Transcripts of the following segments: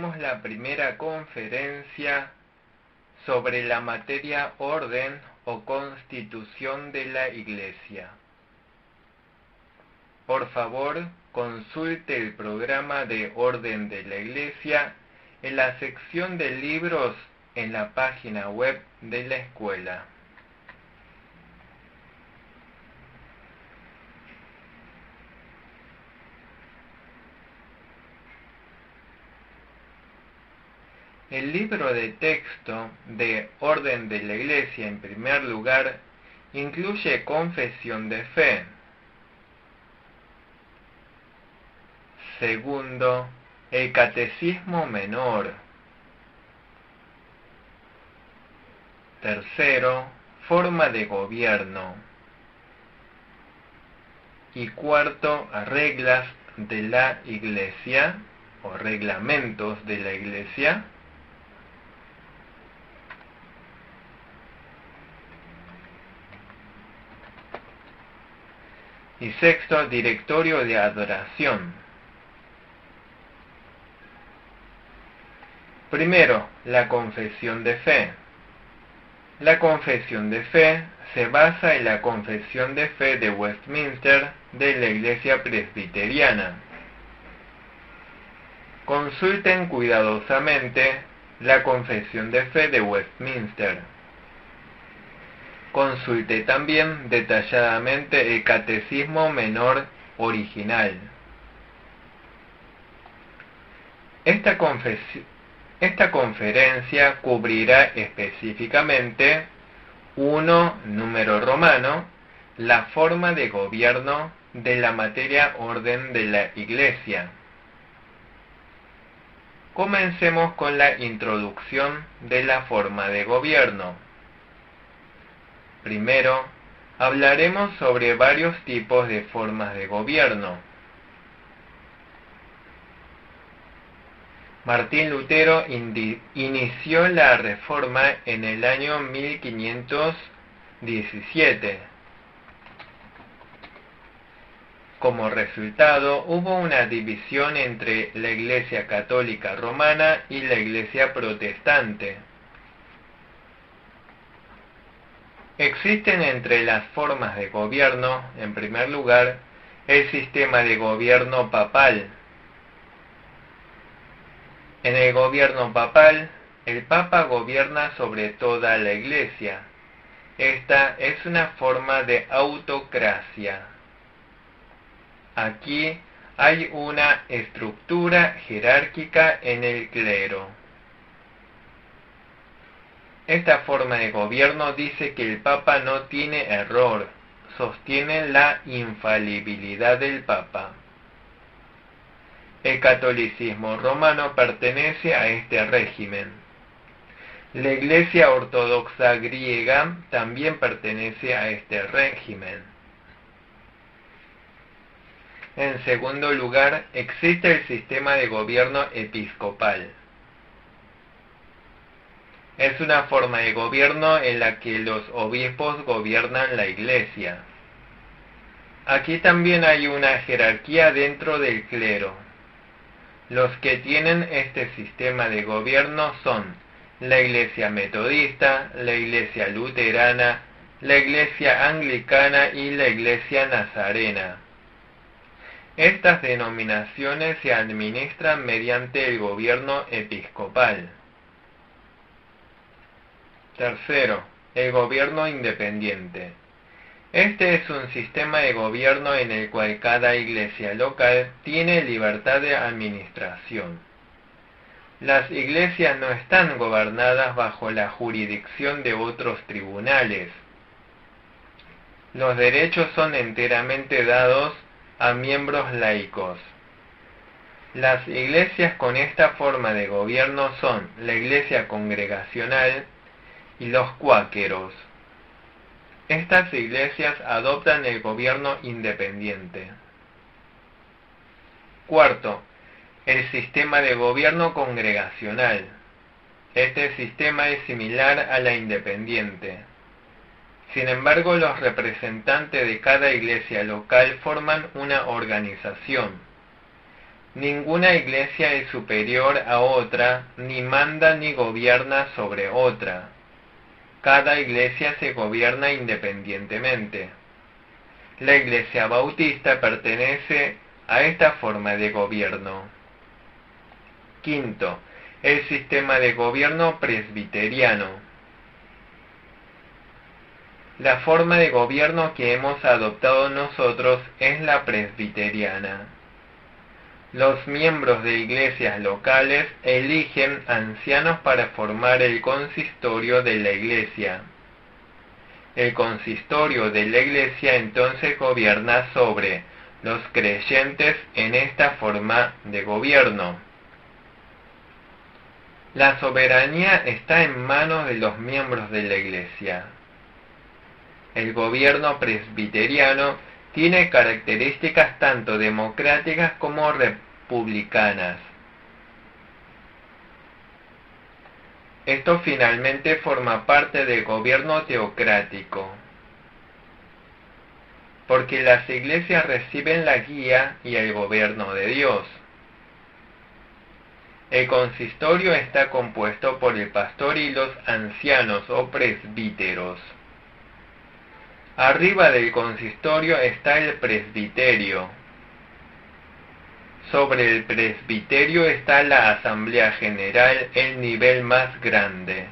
tenemos la primera conferencia sobre la materia orden o constitución de la Iglesia. Por favor, consulte el programa de orden de la Iglesia en la sección de libros en la página web de la escuela. El libro de texto de Orden de la Iglesia, en primer lugar, incluye confesión de fe. Segundo, el Catecismo Menor. Tercero, forma de gobierno. Y cuarto, reglas de la Iglesia o reglamentos de la Iglesia. Y sexto, directorio de adoración. Primero, la confesión de fe. La confesión de fe se basa en la confesión de fe de Westminster de la Iglesia Presbiteriana. Consulten cuidadosamente la confesión de fe de Westminster. Consulte también detalladamente el Catecismo Menor original. Esta conferencia cubrirá específicamente 1. Número romano, la forma de gobierno de la materia orden de la Iglesia. Comencemos con la introducción de la forma de gobierno. Primero, hablaremos sobre varios tipos de formas de gobierno. Martín Lutero inició la Reforma en el año 1517. Como resultado, hubo una división entre la Iglesia Católica Romana y la Iglesia Protestante. Existen entre las formas de gobierno, en primer lugar, el sistema de gobierno papal. En el gobierno papal, el Papa gobierna sobre toda la Iglesia. Esta es una forma de autocracia. Aquí hay una estructura jerárquica en el clero. Esta forma de gobierno dice que el Papa no tiene error, sostiene la infalibilidad del Papa. El catolicismo romano pertenece a este régimen. La Iglesia ortodoxa griega también pertenece a este régimen. En segundo lugar, existe el sistema de gobierno episcopal. Es una forma de gobierno en la que los obispos gobiernan la Iglesia. Aquí también hay una jerarquía dentro del clero. Los que tienen este sistema de gobierno son la Iglesia Metodista, la Iglesia Luterana, la Iglesia Anglicana y la Iglesia Nazarena. Estas denominaciones se administran mediante el gobierno episcopal. Tercero, el gobierno independiente. Este es un sistema de gobierno en el cual cada iglesia local tiene libertad de administración. Las iglesias no están gobernadas bajo la jurisdicción de otros tribunales. Los derechos son enteramente dados a miembros laicos. Las iglesias con esta forma de gobierno son la iglesia congregacional y los cuáqueros. Estas iglesias adoptan el gobierno independiente. Cuarto, el sistema de gobierno congregacional. Este sistema es similar a la independiente. Sin embargo, los representantes de cada iglesia local forman una organización. Ninguna iglesia es superior a otra, ni manda ni gobierna sobre otra. Cada iglesia se gobierna independientemente. La Iglesia Bautista pertenece a esta forma de gobierno. Quinto, el sistema de gobierno presbiteriano. La forma de gobierno que hemos adoptado nosotros es la presbiteriana. Los miembros de iglesias locales eligen ancianos para formar el consistorio de la iglesia. El consistorio de la iglesia entonces gobierna sobre los creyentes en esta forma de gobierno. La soberanía está en manos de los miembros de la iglesia. El gobierno presbiteriano tiene características tanto democráticas como republicanas. Esto finalmente forma parte del gobierno teocrático, porque las iglesias reciben la guía y el gobierno de Dios. El consistorio está compuesto por el pastor y los ancianos o presbíteros. Arriba del consistorio está el presbiterio. Sobre el presbiterio está la Asamblea General, el nivel más grande.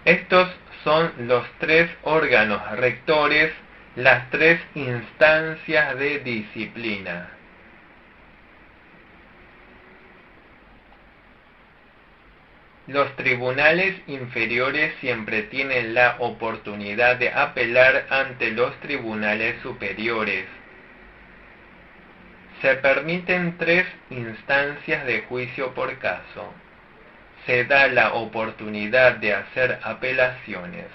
Estos son los tres órganos rectores, las tres instancias de disciplina. Los tribunales inferiores siempre tienen la oportunidad de apelar ante los tribunales superiores. Se permiten 3 instancias de juicio por caso. Se da la oportunidad de hacer apelaciones.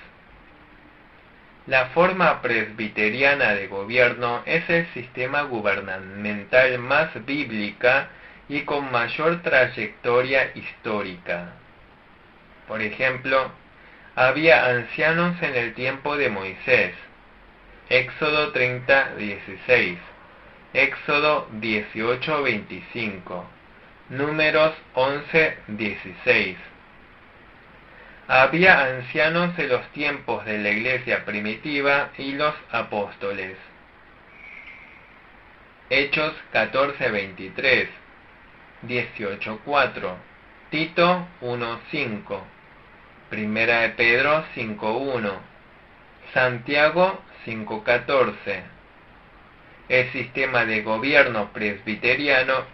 La forma presbiteriana de gobierno es el sistema gubernamental más bíblica y con mayor trayectoria histórica. Por ejemplo, había ancianos en el tiempo de Moisés, Éxodo 30:16, Éxodo 18:25, Números 11:16. Había ancianos en los tiempos de la iglesia primitiva y los apóstoles. Hechos 14:23, 18:4, Tito 1:5, Primera de Pedro 5:1, Santiago 5:14. El sistema de gobierno presbiteriano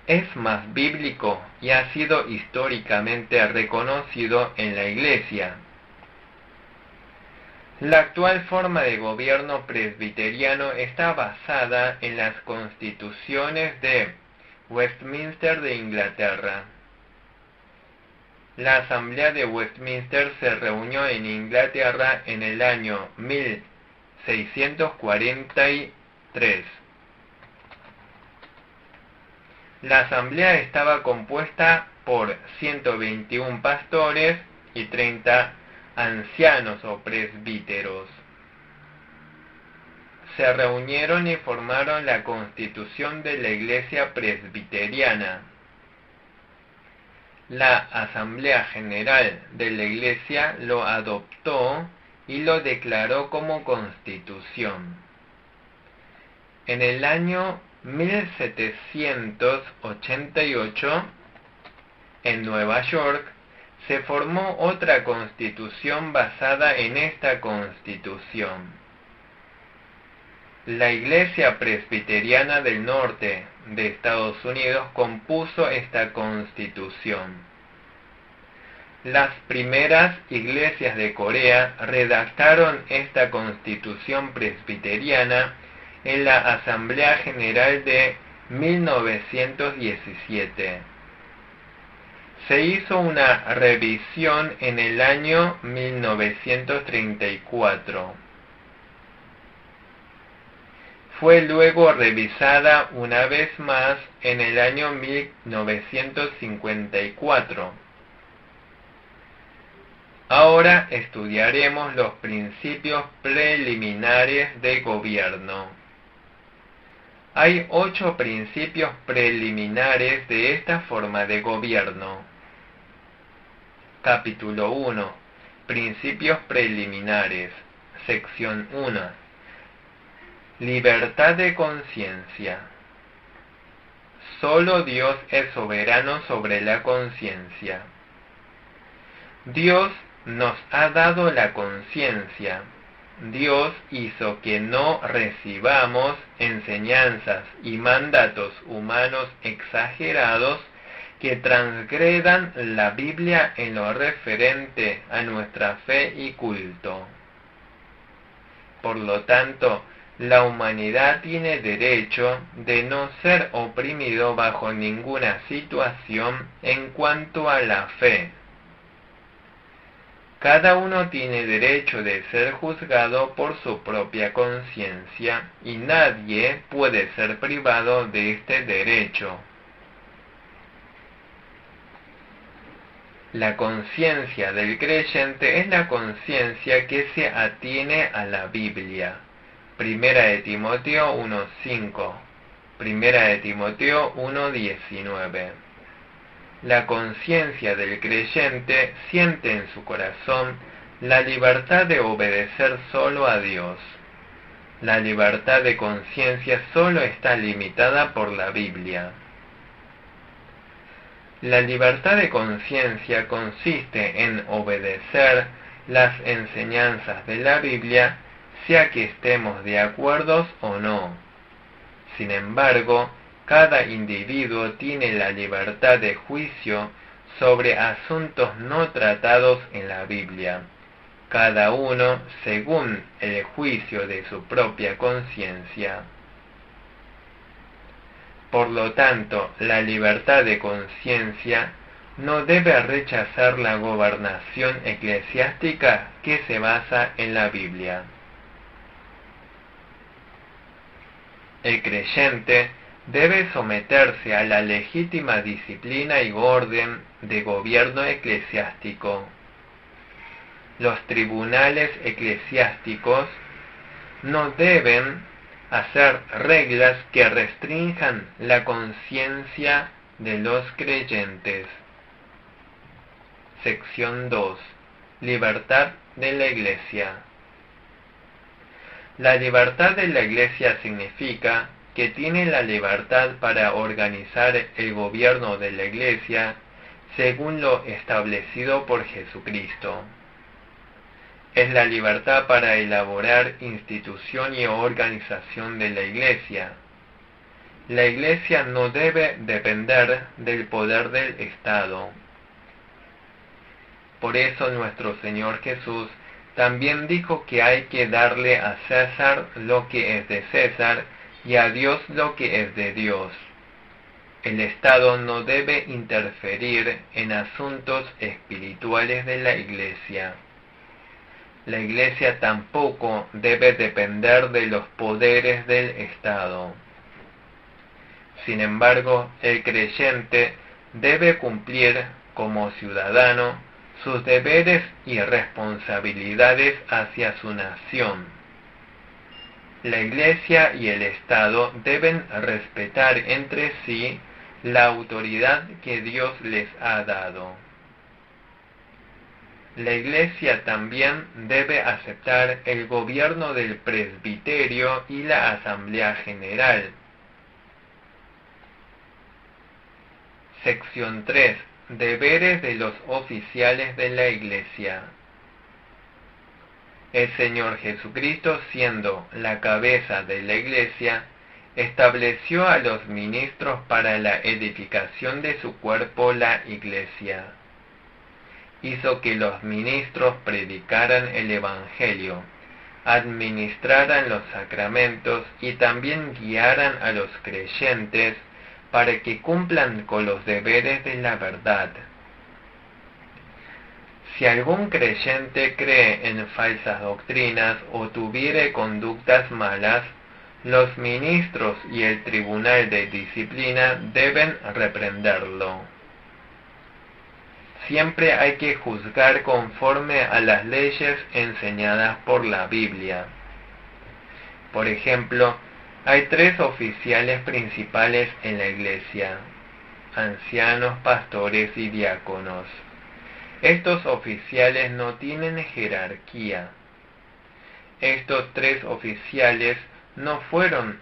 es más bíblico y ha sido históricamente reconocido en la Iglesia. La actual forma de gobierno presbiteriano está basada en las constituciones de Westminster de Inglaterra. La Asamblea de Westminster se reunió en Inglaterra en el año 1643. La Asamblea estaba compuesta por 121 pastores y 30 ancianos o presbíteros. Se reunieron y formaron la Constitución de la Iglesia Presbiteriana. La Asamblea General de la Iglesia lo adoptó y lo declaró como Constitución. En el año 1788, en Nueva York, se formó otra constitución basada en esta constitución. La Iglesia Presbiteriana del Norte de Estados Unidos compuso esta constitución. Las primeras iglesias de Corea redactaron esta constitución presbiteriana en la Asamblea General de 1917. Se hizo una revisión en el año 1934. Fue luego revisada una vez más en el año 1954. Ahora estudiaremos los principios preliminares de gobierno. Hay 8 principios preliminares de esta forma de gobierno. Capítulo 1. Principios preliminares. Sección 1. Libertad de conciencia. Solo Dios es soberano sobre la conciencia. Dios nos ha dado la conciencia. Dios hizo que no recibamos enseñanzas y mandatos humanos exagerados que transgredan la Biblia en lo referente a nuestra fe y culto. Por lo tanto, la humanidad tiene derecho de no ser oprimido bajo ninguna situación en cuanto a la fe. Cada uno tiene derecho de ser juzgado por su propia conciencia y nadie puede ser privado de este derecho. La conciencia del creyente es la conciencia que se atiene a la Biblia. Primera de Timoteo 1:5, Primera de Timoteo 1:19. La conciencia del creyente siente en su corazón la libertad de obedecer solo a Dios. La libertad de conciencia solo está limitada por la Biblia. La libertad de conciencia consiste en obedecer las enseñanzas de la Biblia, sea que estemos de acuerdo o no. Sin embargo, cada individuo tiene la libertad de juicio sobre asuntos no tratados en la Biblia, cada uno según el juicio de su propia conciencia. Por lo tanto, la libertad de conciencia no debe rechazar la gobernación eclesiástica que se basa en la Biblia. El creyente debe someterse a la legítima disciplina y orden de gobierno eclesiástico. Los tribunales eclesiásticos no deben hacer reglas que restrinjan la conciencia de los creyentes. Sección 2. Libertad de la Iglesia. La libertad de la Iglesia significa que tiene la libertad para organizar el gobierno de la Iglesia según lo establecido por Jesucristo. Es la libertad para elaborar institución y organización de la Iglesia. La Iglesia no debe depender del poder del Estado. Por eso nuestro Señor Jesús también dijo que hay que darle a César lo que es de César y a Dios lo que es de Dios. El Estado no debe interferir en asuntos espirituales de la Iglesia. La Iglesia tampoco debe depender de los poderes del Estado. Sin embargo, el creyente debe cumplir como ciudadano sus deberes y responsabilidades hacia su nación. La Iglesia y el Estado deben respetar entre sí la autoridad que Dios les ha dado. La Iglesia también debe aceptar el gobierno del presbiterio y la Asamblea General. Sección 3. Deberes de los oficiales de la Iglesia. El Señor Jesucristo, siendo la cabeza de la Iglesia, estableció a los ministros para la edificación de su cuerpo, la Iglesia. Hizo que los ministros predicaran el Evangelio, administraran los sacramentos y también guiaran a los creyentes para que cumplan con los deberes de la verdad. Si algún creyente cree en falsas doctrinas o tuviere conductas malas, los ministros y el tribunal de disciplina deben reprenderlo. Siempre hay que juzgar conforme a las leyes enseñadas por la Biblia. Por ejemplo, Hay 3 oficiales principales en la iglesia: ancianos, pastores y diáconos. Estos oficiales no tienen jerarquía. Estos 3 oficiales nos fueron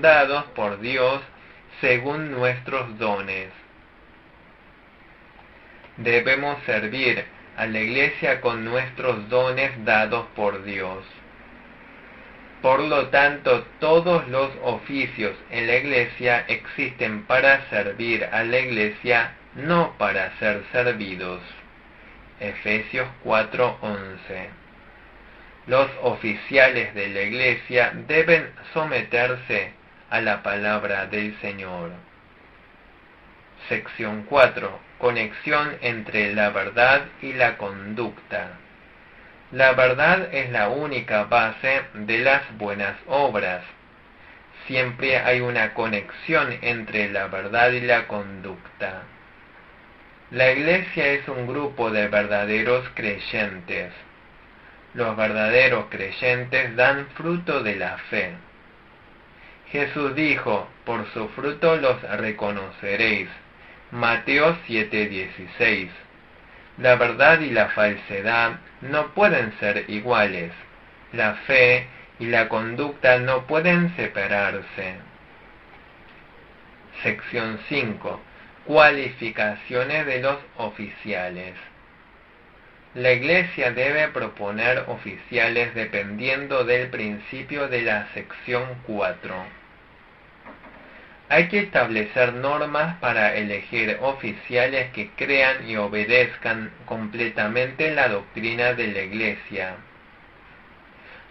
dados por Dios según nuestros dones. Debemos servir a la iglesia con nuestros dones dados por Dios. Por lo tanto, todos los oficios en la iglesia existen para servir a la iglesia, no para ser servidos. Efesios 4:11. Los oficiales de la iglesia deben someterse a la palabra del Señor. Sección 4. Conexión entre la verdad y la conducta. La verdad es la única base de las buenas obras. Siempre hay una conexión entre la verdad y la conducta. La iglesia es un grupo de verdaderos creyentes. Los verdaderos creyentes dan fruto de la fe. Jesús dijo: por su fruto los reconoceréis. Mateo 7:16. La verdad y la falsedad no pueden ser iguales. La fe y la conducta no pueden separarse. Sección 5. Cualificaciones de los oficiales. La iglesia debe proponer oficiales dependiendo del principio de la sección 4. Hay que establecer normas para elegir oficiales que crean y obedezcan completamente la doctrina de la iglesia.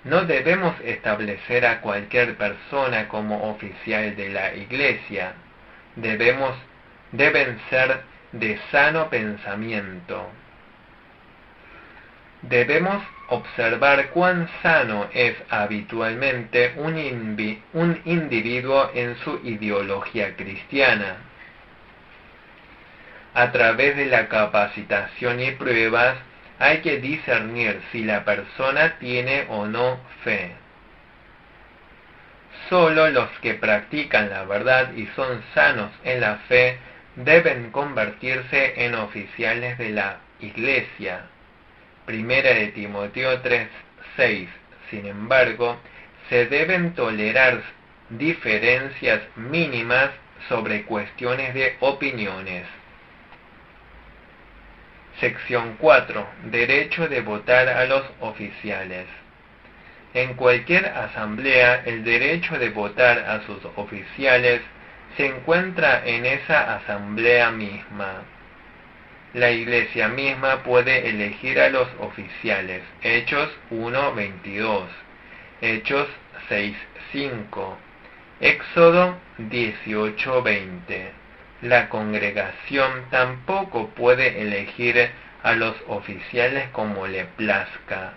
No debemos establecer a cualquier persona como oficial de la iglesia. Deben ser de sano pensamiento. Debemos observar cuán sano es habitualmente un individuo en su ideología cristiana. A través de la capacitación y pruebas hay que discernir si la persona tiene o no fe. Solo los que practican la verdad y son sanos en la fe deben convertirse en oficiales de la iglesia. Primera de Timoteo 3:6. Sin embargo, se deben tolerar diferencias mínimas sobre cuestiones de opiniones. Sección 4. Derecho de votar a los oficiales. En cualquier asamblea, el derecho de votar a sus oficiales se encuentra en esa asamblea misma. La iglesia misma puede elegir a los oficiales. Hechos 1:22, Hechos 6:5, Éxodo 18:20. La congregación tampoco puede elegir a los oficiales como le plazca,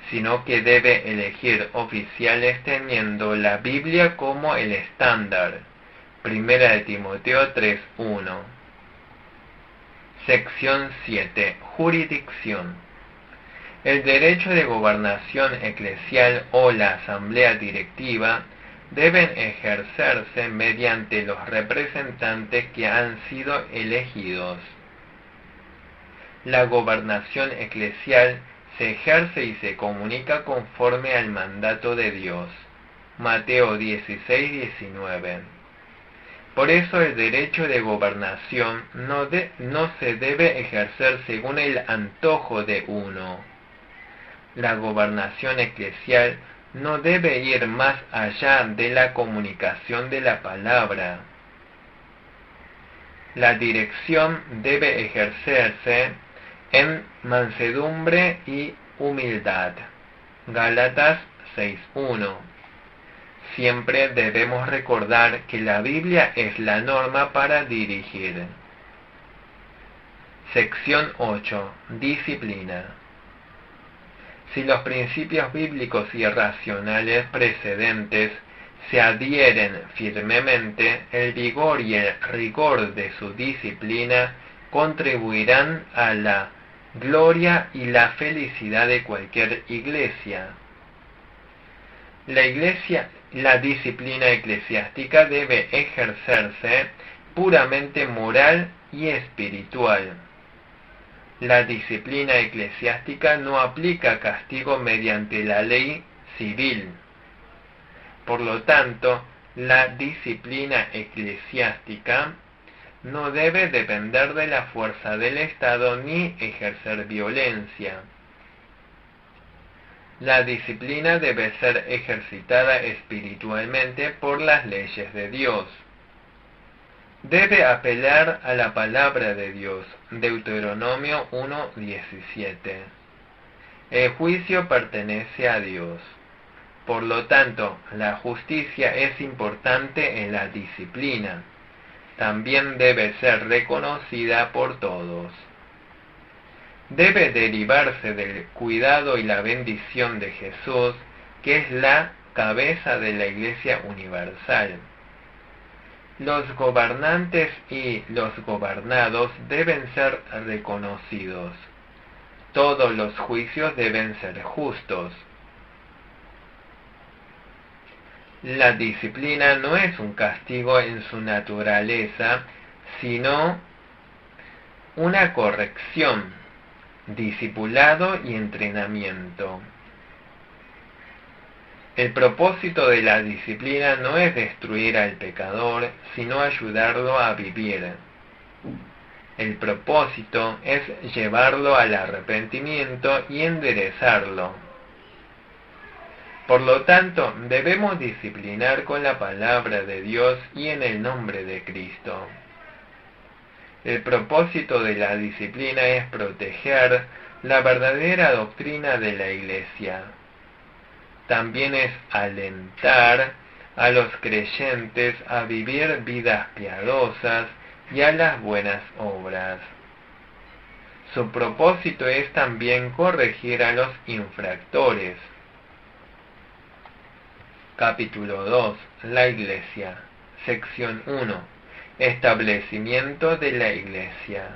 sino que debe elegir oficiales teniendo la Biblia como el estándar. Primera de Timoteo 3:1. Sección 7. Jurisdicción. El derecho de gobernación eclesial o la asamblea directiva deben ejercerse mediante los representantes que han sido elegidos. La gobernación eclesial se ejerce y se comunica conforme al mandato de Dios. Mateo 16:19. Por eso el derecho de gobernación no se debe ejercer según el antojo de uno. La gobernación eclesial no debe ir más allá de la comunicación de la palabra. La dirección debe ejercerse en mansedumbre y humildad. Gálatas 6:1. Siempre debemos recordar que la Biblia es la norma para dirigir. Sección 8. Disciplina. Si los principios bíblicos y racionales precedentes se adhieren firmemente, el vigor y el rigor de su disciplina contribuirán a la gloria y la felicidad de cualquier iglesia. La disciplina eclesiástica debe ejercerse puramente moral y espiritual. La disciplina eclesiástica no aplica castigo mediante la ley civil. Por lo tanto, la disciplina eclesiástica no debe depender de la fuerza del Estado ni ejercer violencia. La disciplina debe ser ejercitada espiritualmente por las leyes de Dios. Debe apelar a la palabra de Dios, Deuteronomio 1:17. El juicio pertenece a Dios. Por lo tanto, la justicia es importante en la disciplina. También debe ser reconocida por todos. Debe derivarse del cuidado y la bendición de Jesús, que es la cabeza de la Iglesia universal. Los gobernantes y los gobernados deben ser reconocidos. Todos los juicios deben ser justos. La disciplina no es un castigo en su naturaleza, sino una corrección, discipulado y entrenamiento. El propósito de la disciplina no es destruir al pecador, sino ayudarlo a vivir. El propósito es llevarlo al arrepentimiento y enderezarlo. Por lo tanto, debemos disciplinar con la palabra de Dios y en el nombre de Cristo. El propósito de la disciplina es proteger la verdadera doctrina de la Iglesia. También es alentar a los creyentes a vivir vidas piadosas y a las buenas obras. Su propósito es también corregir a los infractores. Capítulo 2. La Iglesia. Sección 1. Establecimiento de la Iglesia.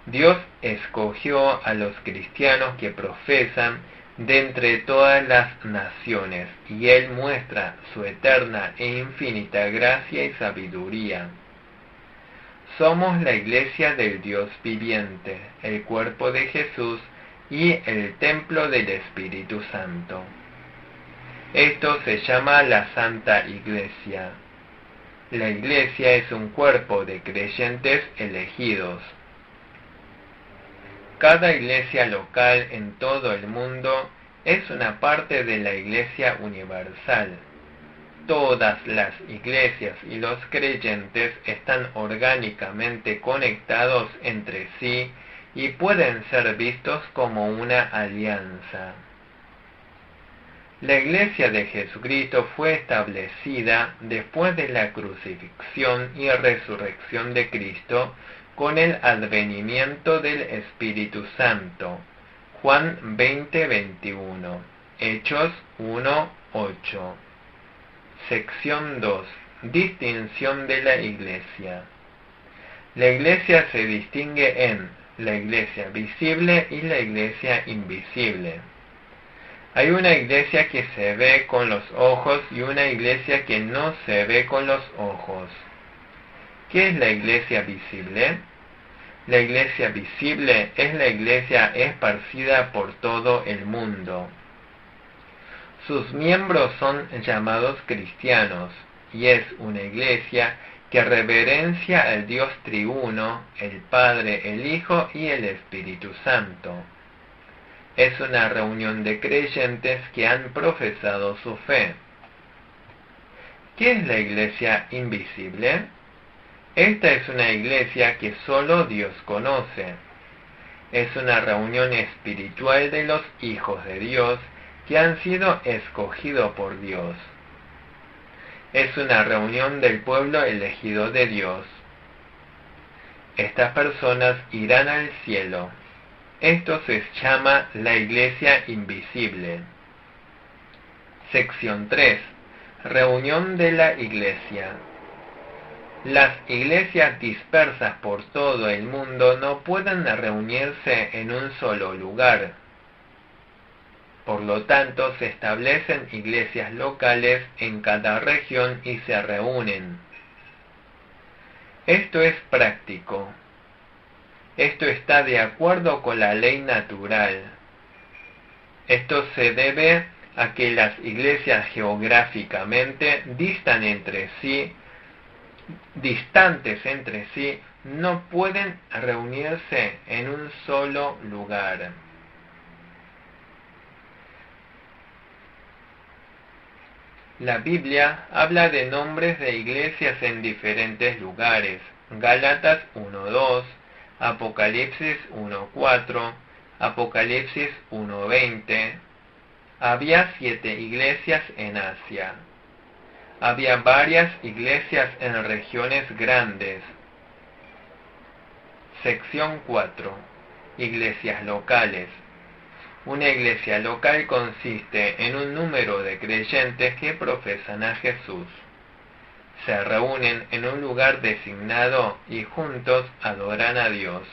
Dios escogió a los cristianos que profesan de entre todas las naciones, y Él muestra su eterna e infinita gracia y sabiduría. Somos la Iglesia del Dios viviente, el cuerpo de Jesús y el templo del Espíritu Santo. Esto se llama la Santa Iglesia. La Iglesia es un cuerpo de creyentes elegidos. Cada iglesia local en todo el mundo es una parte de la Iglesia universal. Todas las iglesias y los creyentes están orgánicamente conectados entre sí y pueden ser vistos como una alianza. La Iglesia de Jesucristo fue establecida después de la crucifixión y resurrección de Cristo con el advenimiento del Espíritu Santo. Juan 20:21. Hechos 1:8. Sección 2. Distinción de la Iglesia. La Iglesia se distingue en la Iglesia visible y la Iglesia invisible. Hay una iglesia que se ve con los ojos y una iglesia que no se ve con los ojos. ¿Qué es la iglesia visible? La iglesia visible es la iglesia esparcida por todo el mundo. Sus miembros son llamados cristianos y es una iglesia que reverencia al Dios triuno, el Padre, el Hijo y el Espíritu Santo. Es una reunión de creyentes que han profesado su fe. ¿Qué es la iglesia invisible? Esta es una iglesia que solo Dios conoce. Es una reunión espiritual de los hijos de Dios que han sido escogidos por Dios. Es una reunión del pueblo elegido de Dios. Estas personas irán al cielo. Esto se llama la iglesia invisible. Sección 3. Reunión de la iglesia. Las iglesias dispersas por todo el mundo no pueden reunirse en un solo lugar. Por lo tanto, se establecen iglesias locales en cada región y se reúnen. Esto es práctico. Esto está de acuerdo con la ley natural. Esto se debe a que las iglesias geográficamente distantes entre sí, no pueden reunirse en un solo lugar. La Biblia habla de nombres de iglesias en diferentes lugares. Gálatas 1:2, Apocalipsis 1:4, Apocalipsis 1:20. Había 7 iglesias en Asia. Había varias iglesias en regiones grandes. Sección 4. Iglesias locales. Una iglesia local consiste en un número de creyentes que profesan a Jesús. Se reúnen en un lugar designado y juntos adoran a Dios.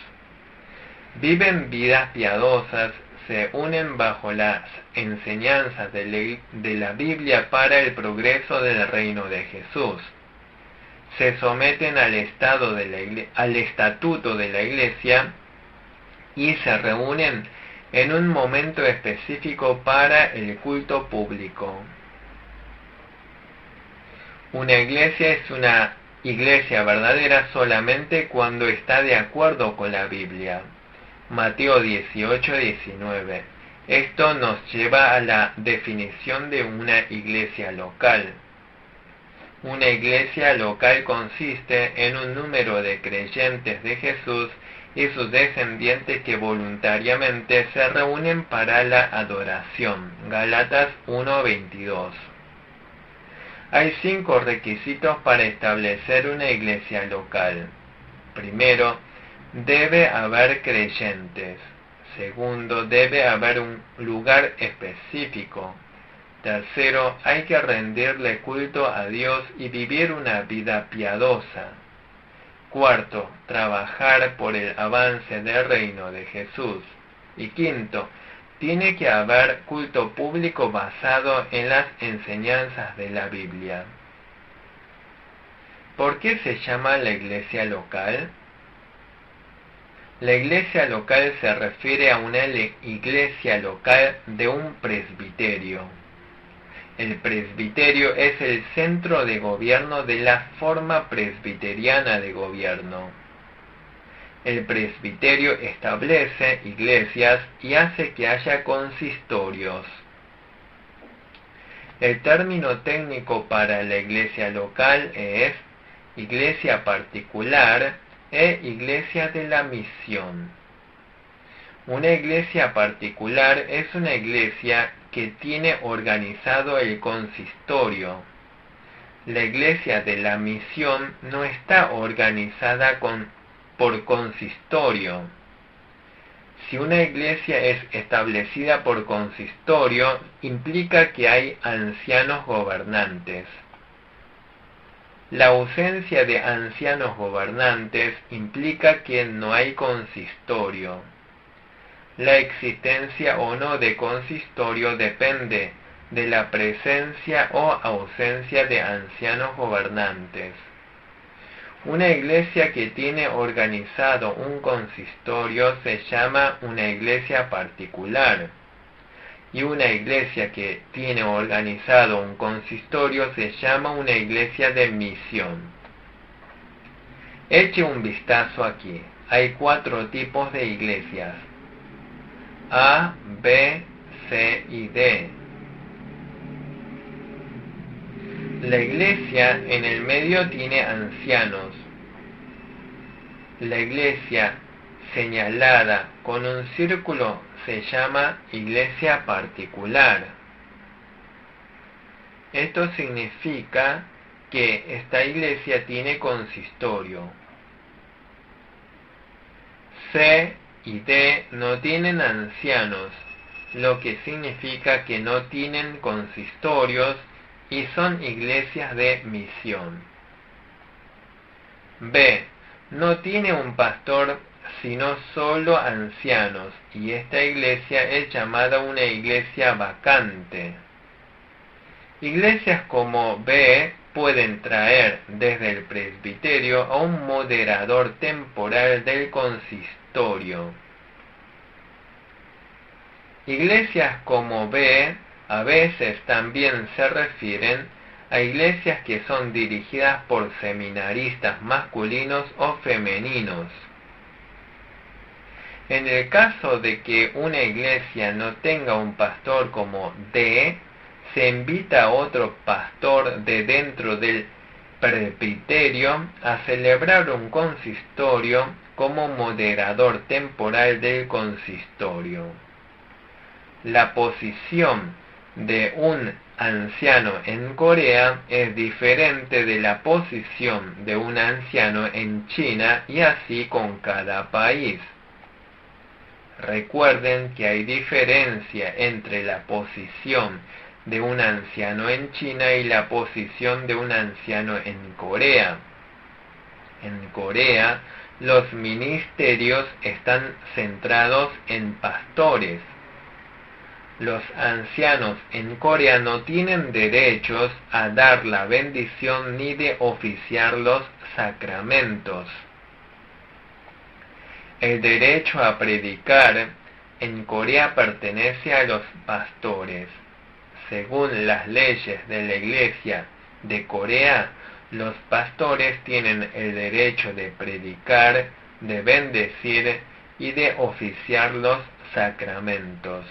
Viven vidas piadosas, se unen bajo las enseñanzas de la Biblia para el progreso del reino de Jesús. Se someten al estatuto de la iglesia y se reúnen en un momento específico para el culto público. Una iglesia es una iglesia verdadera solamente cuando está de acuerdo con la Biblia. Mateo 18:19. Esto nos lleva a la definición de una iglesia local. Una iglesia local consiste en un número de creyentes de Jesús y sus descendientes que voluntariamente se reúnen para la adoración. Gálatas 1:22. Hay 5 requisitos para establecer una iglesia local. Primero, debe haber creyentes. Segundo, debe haber un lugar específico. Tercero, hay que rendirle culto a Dios y vivir una vida piadosa. Cuarto, trabajar por el avance del reino de Jesús. Y quinto, tiene que haber culto público basado en las enseñanzas de la Biblia. ¿Por qué se llama la iglesia local? La iglesia local se refiere a una iglesia local de un presbiterio. El presbiterio es el centro de gobierno de la forma presbiteriana de gobierno. El presbiterio establece iglesias y hace que haya consistorios. El término técnico para la iglesia local es iglesia particular e iglesia de la misión. Una iglesia particular es una iglesia que tiene organizado el consistorio. La iglesia de la misión no está organizada por consistorio. Si una iglesia es establecida por consistorio, implica que hay ancianos gobernantes. La ausencia de ancianos gobernantes implica que no hay consistorio. La existencia o no de consistorio depende de la presencia o ausencia de ancianos gobernantes. Una iglesia que tiene organizado un consistorio se llama una iglesia particular, y una iglesia que tiene organizado un consistorio se llama una iglesia de misión. Eche un vistazo aquí. Hay 4 tipos de iglesias: A, B, C y D. La iglesia en el medio tiene ancianos. La iglesia señalada con un círculo se llama iglesia particular. Esto significa que esta iglesia tiene consistorio. C y D no tienen ancianos, lo que significa que no tienen consistorios y son iglesias de misión. B no tiene un pastor sino solo ancianos, y esta iglesia es llamada una iglesia vacante. Iglesias como B pueden traer desde el presbiterio a un moderador temporal del consistorio. Iglesias como B a veces también se refieren a iglesias que son dirigidas por seminaristas masculinos o femeninos. En el caso de que una iglesia no tenga un pastor como D, se invita a otro pastor de dentro del presbiterio a celebrar un consistorio como moderador temporal del consistorio. La posición de un anciano en Corea es diferente de la posición de un anciano en China, y así con cada país. Recuerden que hay diferencia entre la posición de un anciano en China y la posición de un anciano en Corea. En Corea, los ministerios están centrados en pastores. Los ancianos en Corea no tienen derechos a dar la bendición ni de oficiar los sacramentos. El derecho a predicar en Corea pertenece a los pastores. Según las leyes de la Iglesia de Corea, los pastores tienen el derecho de predicar, de bendecir y de oficiar los sacramentos.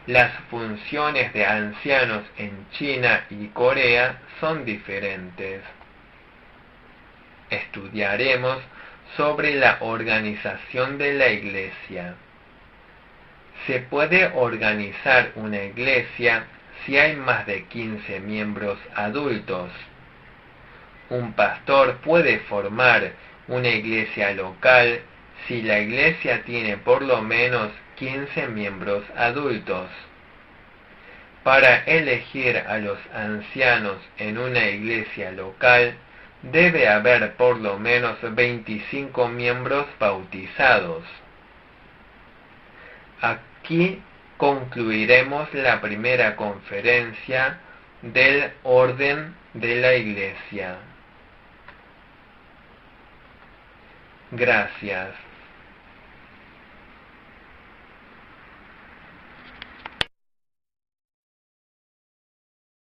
Las funciones de ancianos en China y Corea son diferentes. Estudiaremos sobre la organización de la iglesia. Se puede organizar una iglesia si hay más de 15 miembros adultos. Un pastor puede formar una iglesia local si la iglesia tiene por lo menos 15 miembros adultos. Para elegir a los ancianos en una iglesia local, debe haber por lo menos 25 miembros bautizados. Aquí concluiremos la primera conferencia del orden de la Iglesia. Gracias.